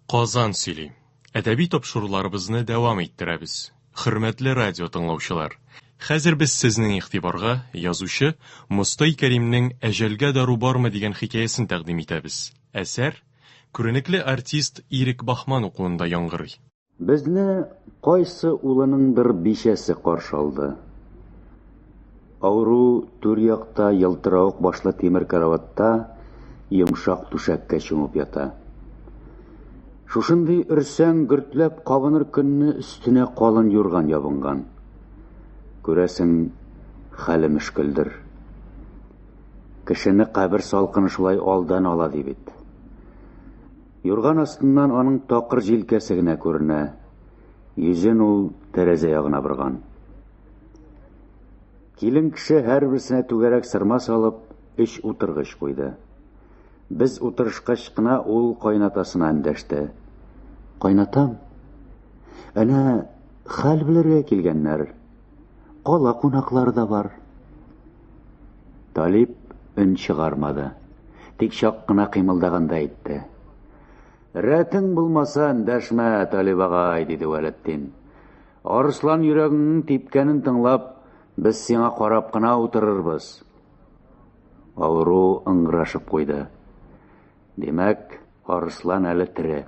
Казан сөйли. Әдәби тапшыруларыбызны дәвам иттерәбез. Хөрмәтле радио тыңлаучылар, хәзер без сезнең игътибарга язучы Мостай Кәримнең «Әҗәлгә дару бармы» дигән хикәясен тәкъдим итәбез. Әсәр күренекле артист Ирек Бахман укуында яңгырый. Безне кайсы улының бер бишәсе каршы алды. Ауру түр якта ялтырауык башлы тимер караватта йомшак түшәккә чумып ята. Шушындый өрсәң гөртләп кабыныр көнне өстенә калын юрган ябынган. Күрәсең, хәле мөшкелдер. Кешене кабер салкыны шулай алдан ала ди бит. Юрган астыннан аның такыр җилкәсе генә күренә. Йөзен ул тәрәзә ягына борган. Килен кеше һәрберсенә түгәрәк сырма салып, 3 утыргыч куйды. Без утырышкач кына ул кайнатасына эндәште. Кайнатам, әнә хәл белергә килгәннәр. Кала кунаклар да бар. Талип өн чыгармады. Тик чак кына кыймылдаганда әйтте. Рәтең булмаса эндәшмә, Талип агай, диде Вәлетдин. Арыслан йөрәгеңнең типкәнен тыңлап, без сиңа карап кына утырырбыз. Ауру ыңгырашып куйды. Демәк, Арыслан әле тере.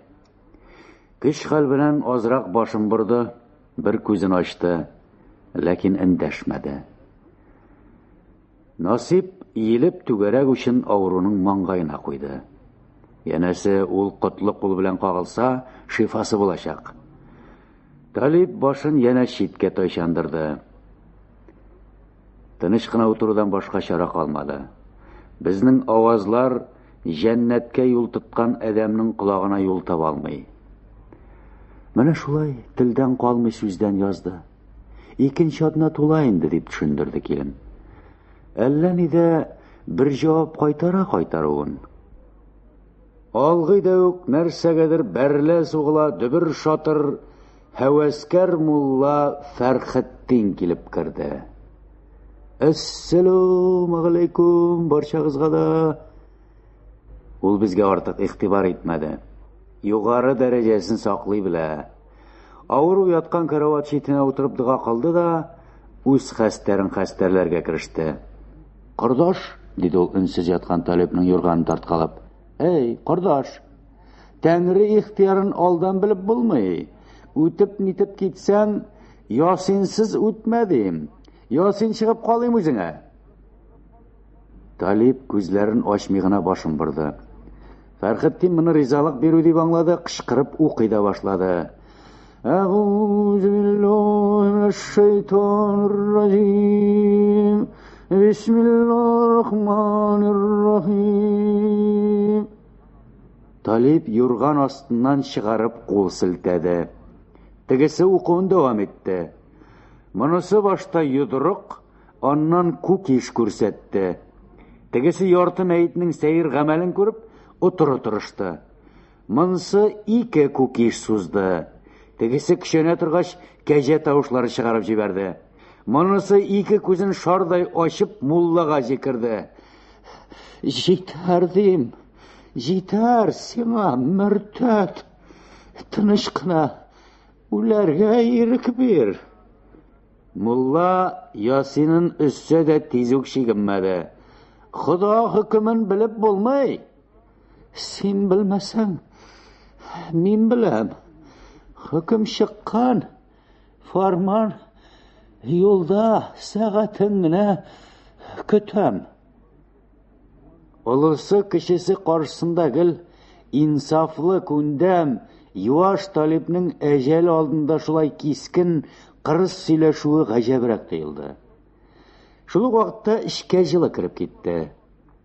Көч хәл белән азрак башын борды, бер күзен ачты, ләкин эндәшмәде. Насип иелеп түгәрәк өчен ауруның маңгайына куйды. Янәсе, ул котлы кул белән кагылса, шифасы булачак. Талип башын янә читкә тайчандырды. Тыныч кына утырудан башка чара калмады. Безнең авазлар җәннәткә юл тоткан әдәмнең колагына юл таба алмый. Менә шулай телдән калмый сүздән язды. Икенче атна тула инде, дип төшендерде килен. Әллә нидә бер җавап кайтара-кайтаруын. Алгыйда ук нәрсәгәдер бәрелә сугыла дөбер шатыр һәвәскәр мулла Фәрхетдин килеп керде. Әссәламу алейкум барчагызга да. Ул безгә артык игътибар итмәде. Югары дәрәҗәсен саклый белә. Авыру яткан карават читенә утырып дога кылды да, үз хәстәрен хәстәрләргә кереште. Кардаш, диде ул өнсез яткан Талипның юрганын тарткалап. Эй, кардаш, Тәңре ихтиярын алдан белеп булмый. Үтеп-нитеп китсәң, ясинсыз үтмәдим. Ясин чыгып калыйм үзеңә. Талип күзләрен ачмый гына башын борды. Фәрхетдин моны ризалык бирү дип аңлады, кычкырып укый да башлады. Әгүзу биллаһи минәш-шәйтанир-раҗим. Бисмиллаһир-рахманир-рахим. Талип юрган астыннан чыгарып кул селтәде. Тегесе укуын дәвам итте. Монысы башта йодрык, аннан күк иш күрсәтте. Тегесе ярты мәйтнең сәйер гамәлен күреп, утыры торышты. Монысы 2 күк иш сузды. Тегесе кешенә торгач, кәҗә тавышлары чыгарып җибәрде. Монысы 2 күзен шардай ачып муллага җикерде. Җитәр дим. Җитәр сиңа мөртәт. Тыныч кына үләргә ирек бир. Мулла Ясинын өссә дә тиз үк чигенмәде. Худа хөкемен белеп булмый. Син белмәсәң, мин беләм. Хөкем чыккан. Фарман юлда сәгатен генә көтәм. Олысы кешесе каршысында гел инсафлы күндәм юаш Талипның әҗәл алдында шулай кискен кырыс сөйләшүе гаҗәбрәк тоелды. Шул вакытта эшкә җылы кирип китте.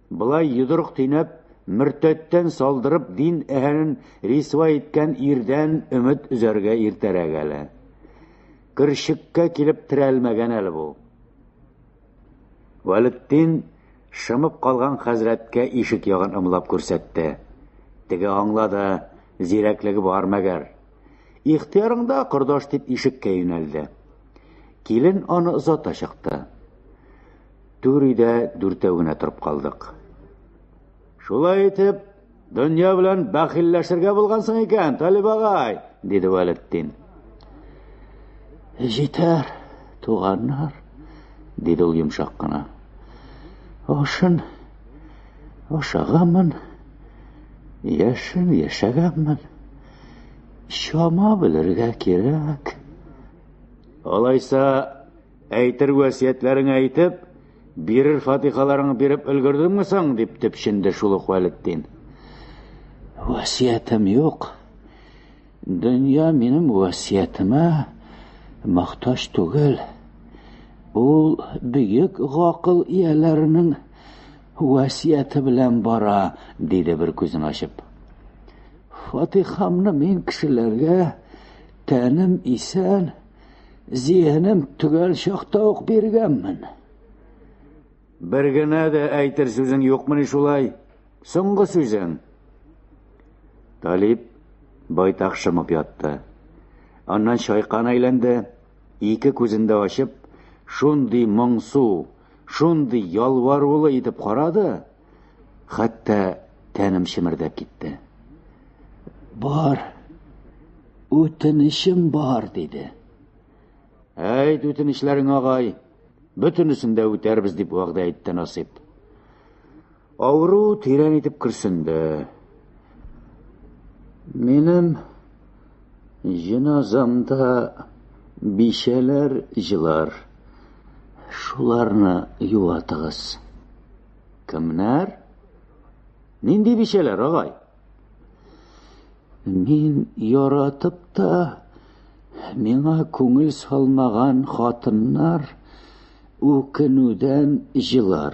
Булай йодрык тыйнап, мөртәттән салдырып дин әһелен рисва иткән ирдән өмет үзәргә иртәрәк әле. Киршеккә килеп терәлмәгән әле бу. Вәлетдин шымып калган хәзрәткә ишек ягын ымлап күрсәтте. Теге аңлады, зирәклеге бар мәгәр. Ихтиярыңда, кардаш, дип ишеккә юнәлде. Килен аны озата чыкты. Түридә дүртәү генә торып калдык. Шулай итеп, Дөнья белән бәхилләшергә булгансың икән, Талип агай, диде Вәлетдин. Җитәр, туганнар, диде ул йомшак кына. Ашын ашаганмын, яшен яшәгәнмен. Шама белергә кирәк. Алайса, әйтер васиятләрен әйтеп, бирер фатихаларың биреп өлгердеңме соң, дип төпшенде шул ук Вәлетдин. Васиятым юк. Дөнья минем васиятыма мохтаҗ түгел. Ул бөек гакыл ияләренең васияты белән бара, диде бер күзен ачып. Фатихамны мин кешеләргә тәнем исән, зиһенем төгәл чакта ук биргәнмен. Бер генә дә әйтер сүзең юкмыни шулай? Соңгы сүзең? Талип байтак шымып ятты. Аннан шайкан әйләнде, ике күзен дә ачып, шундый моңсу, шундый ялварулы итеп карады, хәтта тәнем шимердәп китте. Бар, үтенечем бар, диде. Әйт үтенечләрең, агай, бөтенесен дә үтәрбез, дип вәгъдә итте Насип. Авыру тирән итеп көрсенде. Минем җеназамда бишәләр җылар. Шуларны юатыгыз. Кемнәр? Нинди бишәләр, агай? Мин яратып та миңа күңел салмаган хатыннар үкенүдән җылар.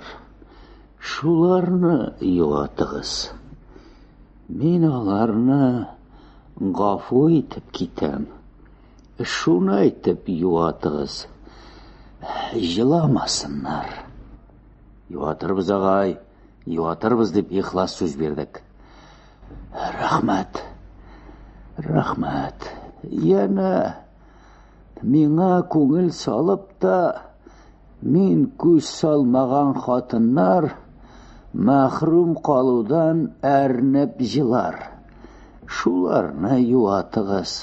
Шуларны юатыгыз. Мин аларны гафу итеп китәм. Шуны әйтеп юатыгыз. Җыламасыннар. Юатырбыз, агай, юатырбыз, дип ихлас сүз бирдек. Рәхмәт. Рәхмәт. Яна миңа күңел салып та мин күз салмаган хатыннар мәхрүм калудан әрнеп җылар. Шуларны юатыгыз.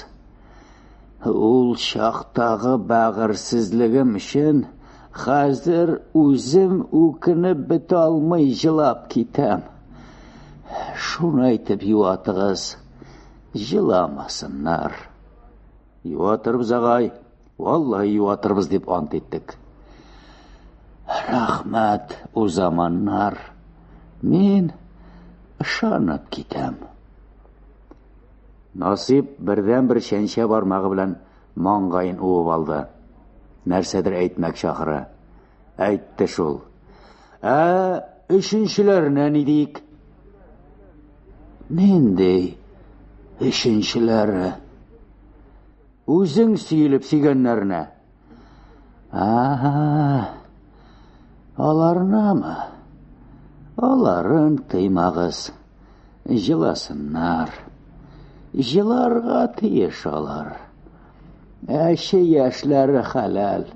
Ул чактагы бәгырсезлегем өчен хәзер үзем үкенеп бетә алмый җылап китәм. Шуны әйтеп юатыгыз. Җыламасыннар. Юатырбыз, агай, валлаһи юатырбыз, дип ант иттек. Рәхмәт, узаманнар. Мин ышанып китәм. Насип бердән-бер шәншә бармагы белән маңгаен уып алды. Нәрсәдер әйтмәк чакыра. Әйтте шул. Өченчеләренә ни дик? Нинди өченчеләре? Үзең сөйлеп сөйгәннәренә. Аларнамы? Аларын тыймагыз. Җыласыннар. Җыларга тиеш алар. Әше яшьләре хәләл.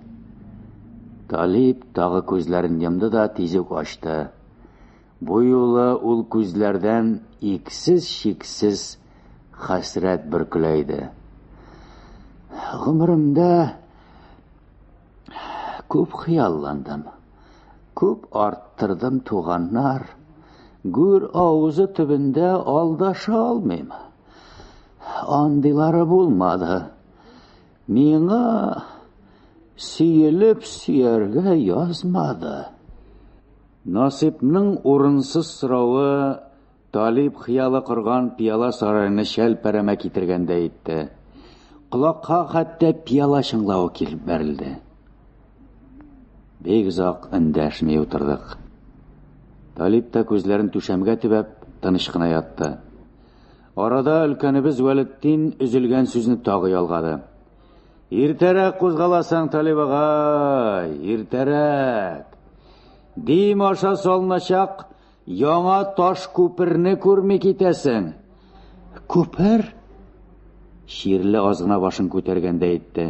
Талип тагы күзләрен йомды да тизүк ачты. Бу юлы ул күзләрдән иксез-шиксез хәсрәт бөркелә иде. Гомеремдә күп хыялландым. Күп арттырдым, туганнар. Гүр авызы төбендә алдаша алмыйм. Андыйлары булмады. Миңа сөйлеп сөяргә язмады. Насипның урынсыз сорауы Талип хыялы корган пияла сарайны шәл-пәрәмә китергәндә итте. Колакка хәтта пияла шыңлавы килеп бәрелде. Бик озак эндәшмәй утырдык. Талип та күзләрен түшәмгә төбәп тыныч кына ятты. Арада өлкәнебез Вәлетдин өзелгән сүзне тагы ялгады. Иртәрәк кузгаласың, Талип агай, иртәрәк. Дим аша салыначак яңа таш күперне күрми китәсең. Күпер? Ширле азгына башын күтәргәндә әйтте.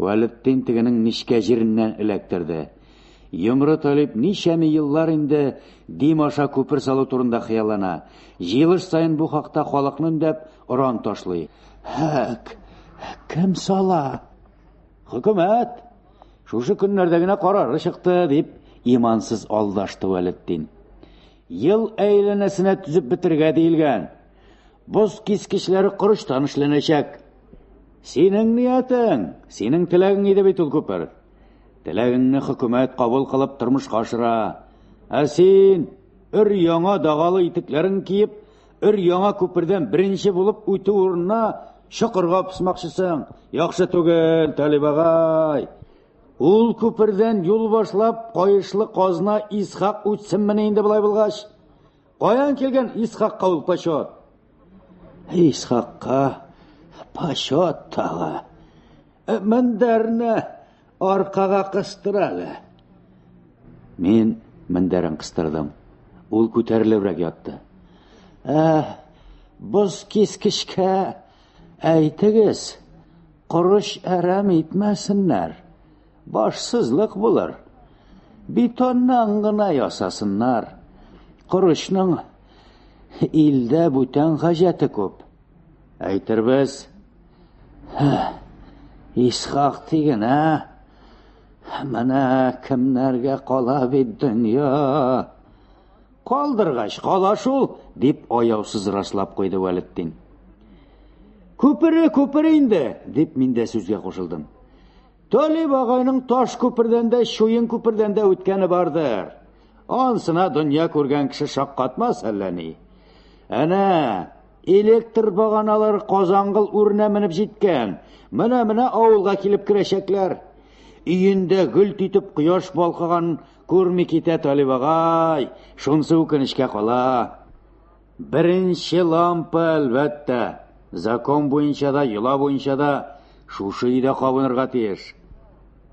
Вәлетдин тегенең нечкә җиреннән эләктерде. Йомры Талип ничәме еллар инде Дим аша күпер салу турында хыяллана. Җыелыш сайын бу хакта халыкны үндәп оран ташлый. Кем сала? Хөкүмәт. Шушы көннәрдә генә карары чыкты, дип имансыз алдашты Вәлетдин. Ел әйләнәсенә түзеп бетергә диелгән. Боз кискечләре корыштан эшләнәчәк. Синең ниятең, синең теләгең иде бит ул күпер. Теләгеңне хөкүмәт кабул кылып тормышка ашыра. Ә син өр-яңа дагалы итекләрен киеп, өр-яңа күпердән беренче булып үтү урынына чокырга пысмакчысың. Яхшы түгел, Талип агай. Ул күпердән юл башлап, кайышлы казна Исхак үтсенме инде булай булгач? Каян килгән Исхакка ул почет? Исхакка почет тагы. Мендәрне аркага кыстыр әле. Мин мендәрен кыстырдым. Ул күтәрелебрәк ятты. Боз кискечкә әйтегез, корыш әрәм итмәсеннәр. Башсызлык булыр. Бетоннан гына ясасыннар. Корышның илдә бүтән хаҗәте күп. Әйтербез, Исхак тигән, Менә кемнәргә кала бит дөнья. Калдыргач кала шул, дип аяусыз раслап куйды Вәлетдин. Күпер инде, дип мин дә сүзгә кушылдым. Талип агайның таш күпердән дә, шуен күпердән дә үткәне бардыр. Ансына дөнья күргән кеше шаккатмас әлләни. Әнә, электр баганалары Казангыл үренә менеп җиткән. Менә авылга килеп керәчәкләр. Өендә гөл титеп кояш балкыган күрми китә Талип агай. Шунсы үкенечкә кала. Беренче лампа әлбәттә. Закон буенча да, йола буенча да шушы өйдә кабынырга тиеш.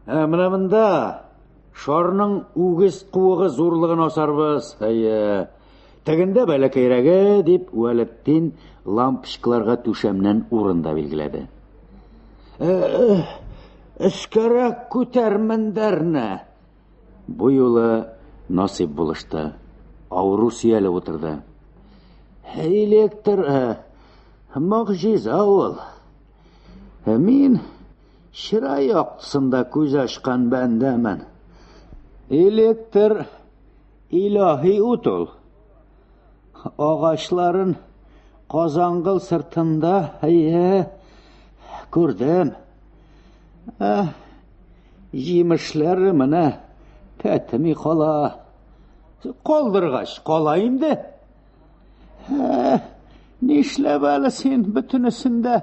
Менә монда шарның үгез куыгы зурлыгын асарбыз. Тегендә бәләкәйрәге, дип Вәлетдин лампочкаларга түшәмнән урында билгеләде. Эскәрәк күтәр мендәрне. Бу юлы насыйп булышты. Авыру сөялеп утырды. Электр мөгъҗиза ул. Мин чырай яктысында күз ачкан бәндәмен. Электр илаһи ут ул. Агачларын Казангыл сыртында күрдем. Җимешләре менә тәтми кала. Калдыргач кала инде. Нишләп әле син бөтенесендә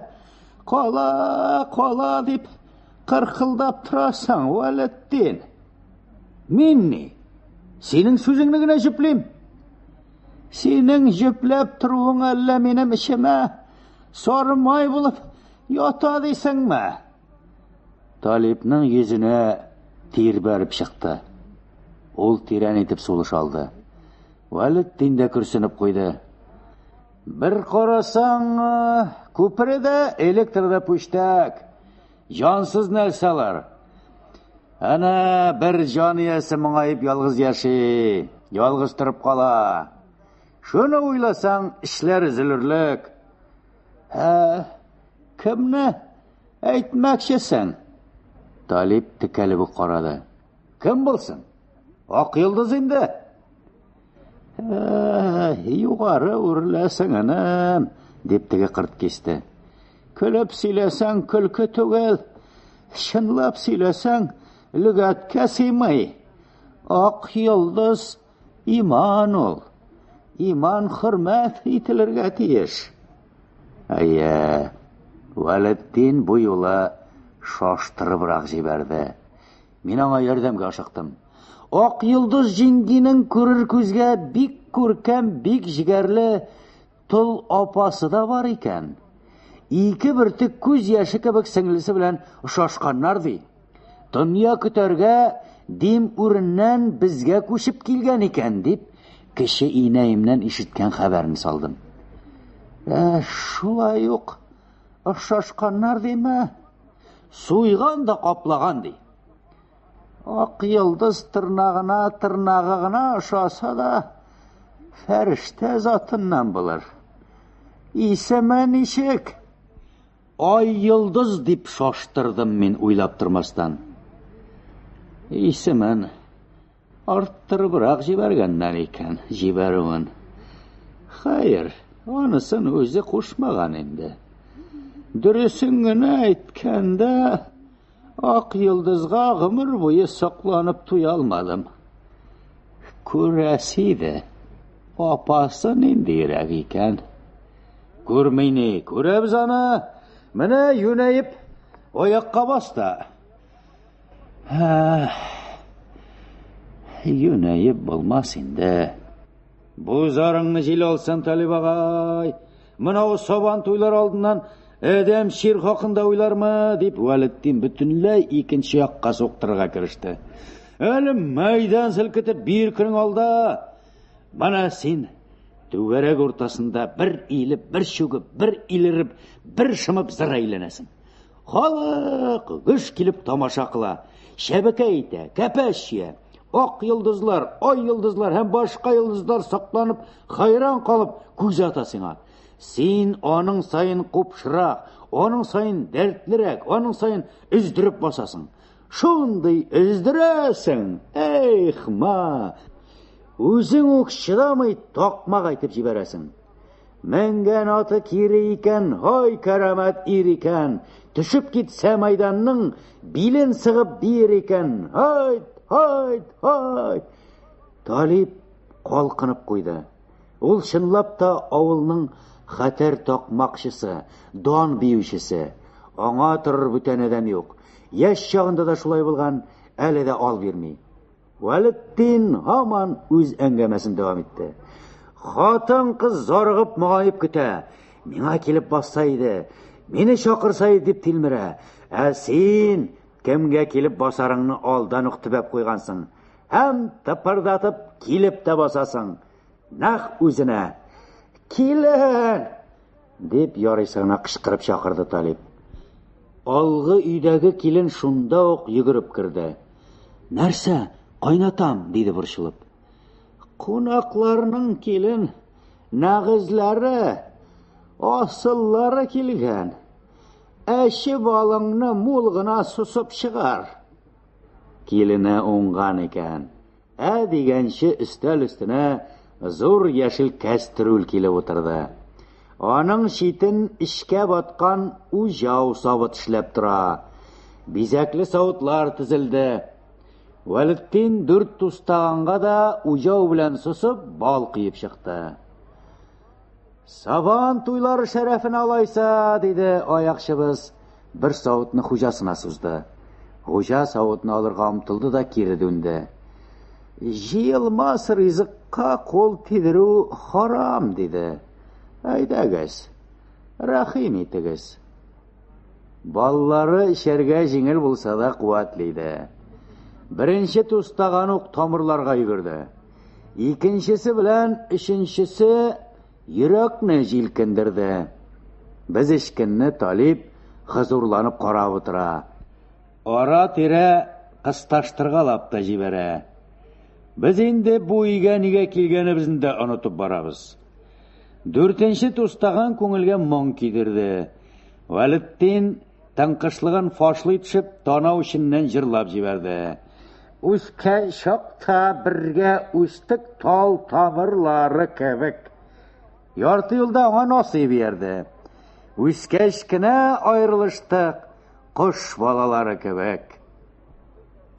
кала дип кыркылдап торасың, Вәлетдин? Мин ни? Синең сүзеңне генә җөплим. Синең җөпләп торуың әллә минем ишемә сарымай булып ята дисеңме? Талипның йөзенә тир бәреп чыкты. Ул тирән итеп сулыш алды. Вәлетдин дә күрсенеп куйды. Бер карасаң, күпердә электрда пүчтәк. Җансыз нәрсәләр. Әнә бер җан иясе моңаеп ялгыз яши, ялгыз торып кала. Шуны уйласаң, эшләр üzülерлек. Кемне әйтмәкчесең? Талип текәлеп карады. Кем булсын? Ак йолдыз инде. Югары үрләсең анам, дип теге кырт кисте. Көлеп сөйләсәң көлке түгел, чынлап сөйләсәң лүгәткә сыймый. Ак йолдыз иман ул. Иман хөрмәт ителергә тиеш. Вәлетдин бу юлы шаштырыбрак җибәрде. Мин аңа ярдәмгә ашыктым. Ак йолдыз җиңгинең күрер күзгә бик күркәм, бик җигәрле тол апасы да бар икән. Ике бөртек күз яше кебек сеңлесе белән ошашканнар ди. Дөнья көтәргә Дим үреннән безгә күчеп килгән икән, дип кеше инәемнән ишеткән хәбәрне салдым. Шулай ук ошашканнар диме? Суйган да каплаган ди. Ак йылдыз тырнагы гына ошаса да, фәрештә затыннан булыр. Исеме ничек? Ай йылдыз дип шаштырдым мин уйлап тормастан. Исемен арттырыбрак җибәргәннәр икән, җибәрүен. Хәер, анысын үзе кушмаган инде. Дөресен генә әйткәндә, ак йылдызга гомер буе сакланып туя алмадым. Күрәсиде, апасы ниндирәк икән. Күрмейни, күрәбез аны. Менә юнәеп, аякка басты. Юнәеп булмас инде. Бу зарыңны җил алсын, Талиб агай. Менә сабан туйлар алдыннан әдәм шир хакында уйлармы, дип Вәлетдин бөтенләй икенче якка соктырга кереште. Әле мәйдан селкетеп бир көнең алда. Менә син түгәрәк уртасында бер илеп, бер чүгеп, бер илереп, бер шымып зыр әйләнәсең. Халык гыш килеп тамаша кыла, шәбәкә итә, кәпәшчә. Ак йылдызлар, ай йылдызлар һәм башка йылдызлар сакланып, хайран калып күз ата сиңа. Син аның сайын купшырак, аның сайын дәртлерәк, аның сайын өздереп басасың. Шундый өздерәсең, ма! Үзең үк чыдамый такмак әйтеп җибәрәсең. Мәңгән аты кире икән, һай кәрамәт ир икән. Төшеп китсә мәйданның, билен сыгып бир икән. Һайт! Талиб калкынып куйды. Ул чынлап та авылның хәтер такмакчысы, дан биючесе. Аңа торыр бүтән адәм юк. Яшь чагында да шулай булган, әле дә ал бирми. Вәлетдин һаман үз әңгәмәсен дәвам итте. Хатын-кыз зарыгып маңаеп көтә. Миңа килеп басса иде, мине чакырса иде дип тилмерә. Син кемгә килеп басарыңны алдан ук төбәп куйгансың. Һәм тыпырдатып килеп тә басасың. Нәх үзенә. Килен! Дип ярыйсына кычкырып чакырды Талиб. Алгы өйдәге килен шунда ук йөгереп керде. Нәрсә? Кайнатам, диде борчылып. Кунакларның килен, нәгызләре, асыллары килгән. Әши балыңны мул гына сусып чыгар. Килене уңган икән. Дигәнче өстәл өстенә зур яшел кәстрүл килеп утырды. Аның читен эшкә баткан уҗау савыт эшләп тора. Бизәкле савытлар тезелде. Вәлетдин дүрт тустаганга да уҗау белән сусып бал кыеп чыкты. Сабан туйлары шәрәфен алайса, диде аякчыбыз. Бер савытны хуҗасына сузды. Хуҗа савытны алырга омтылды да кире дүнде. Җыелмас ризыкка кол тидерү харам, диде. Әйдәгез, рәхим итегез. Баллары эчәргә җиңел булса да куәтле иде. Беренче тустаган ук тамырларга йөгерде. Икенчесе белән өченчесе йөрәкне җилкендерде. Без ишкенне Талиб хозурланып карап утыра. Ара-тирә кысташтыргалап та җибәрә. Без инде бу өйгә нигә килгәнебезне дә онытып барабыз. Дүртенче тустаган күңелгә моң кидерде. Вәлетдин таңкышлыгын фашлый төшеп, танау эченнән җырлап җибәрде. Үскән чакта бергә үстек тал тамырлары кебек. Ярты юлда аңа насыйп ярды. Үскәч кенә аерылыштык, кош балалары кебек.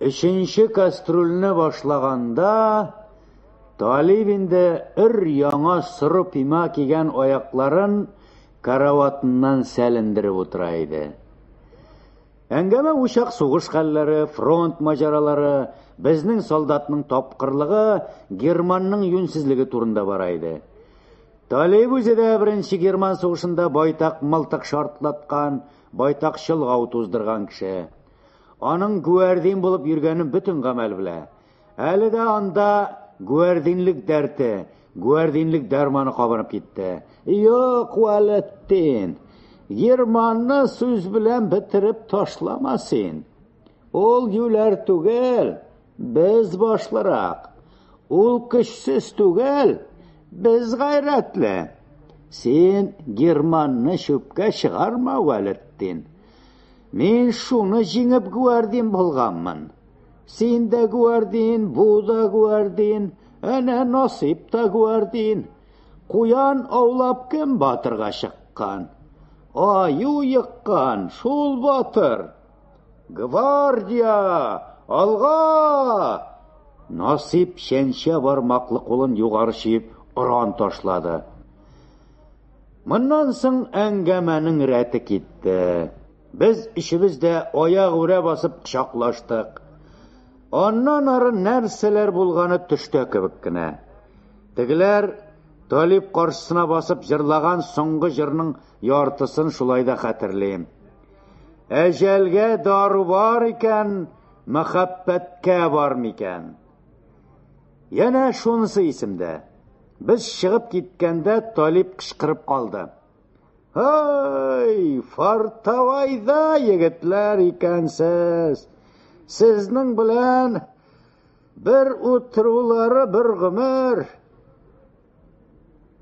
Өченче кастрүлне башлаганда, Талиб инде яңа соры пима кигән аякларын караватыннан сәлендереп утыра иде. Әңгәмә ушак сугыш хәлләре, фронт маҗаралары, безнең солдатның тапкырлыгы, Германның юнсезлеге турында бара иде. Талиб үзе дә беренче Герман сугышында байтак мылтык шартлаткан, байтак чылгау туздырган кеше. Аның гүәрдин булып йөргәнен бөтен гамәл белә. Әле дә анда гүәрдинлек дәрте, гүәрдинлек дәрманы кабынып китте. Юк, Вәлетдин, Германны сүз белән бетереп ташлама син. Ул юләр түгел. Без башлырак. Ул көчсез түгел, без гайрәтле. Син Германны чүпкә чыгарма, Вәлетдин. Мин шуны җиңеп гвардин булганмын. Син дә гвардин, бу да гвардин, әнә Насип та гвардин. Куян аулап кем батырга чыккан? Аю йыккан, шул батыр. Гвардия, алга! Насип шәншә бармаклы кулын югары чиеп, оран ташлады. Моннан соң әңгәмәнең рәте китте. Без ишебездә аяк-үрә басып кочаклаштык. Аннан ары нәрсәләр булганы төштә кебек кенә. Тегеләр Талип каршысына басып җырлаган соңгы җырның яртысын шулай да хәтерлим. Әҗәлгә дару бар икән, мәхәббәткә бар микән? Яна шунысы исемдә. Без чыгып киткәндә Талип кычкырып калды. Һай, фартавайда егетләр икәнсез. Сезнең белән бер утырулары бер гомер.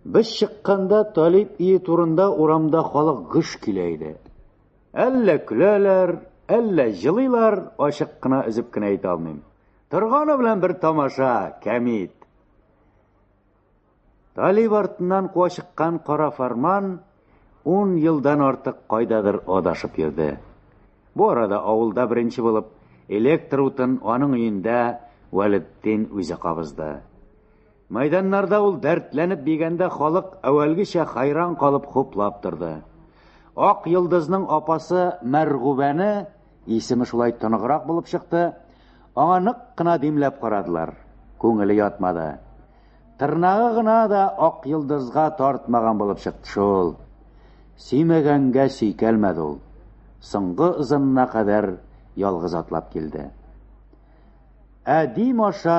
Без чыкканда Талип ие турында урамда халык гыш килә иде. Әллә көләләр, әллә җылыйлар, ачык кына өзеп кенә әйтә алмыйм. Торганы белән бер тамаша, кәмит. Талип артыннан куа чыккан кара фарман 10 елдан артык кайдадыр адашып йөрде. Бу арада авылда беренче булып электр утын аның өендә Вәлетдин үзе кабызды. Майданнарда ул дәртләнеп бигәндә халык әвәлгечә хайран калып хуплап торды. Ак йылдызның апасы Мәргүбәне, исеме шулай тоныграк булып чыкты, аңа нык кына димләп карадылар. Күңеле ятмады. Тырнагы гына да ак йылдызга тартмаган булып чыкты шул. Сөймәгәнгә сөйкәлмәде ул. Соңгы ызынына кадәр ялгыз атлап килде. Әдим аша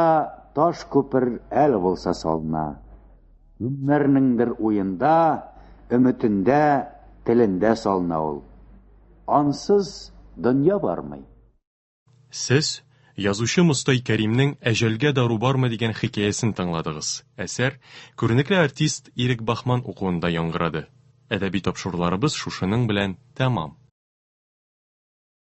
таш күпер әле булса салына. Кемнәрнеңдер уенда, өметендә, телендә салына ул. Ансыз дөнья бармый. Сез язучы Мостай Кәримнең «Әҗәлгә дару бармы» дигән хикәясен тыңладыгыз. Әсәр күренекле артист Ирек Бахман укуында яңгырады. Әдәби тапшыруларыбыз шушының белән тәмам.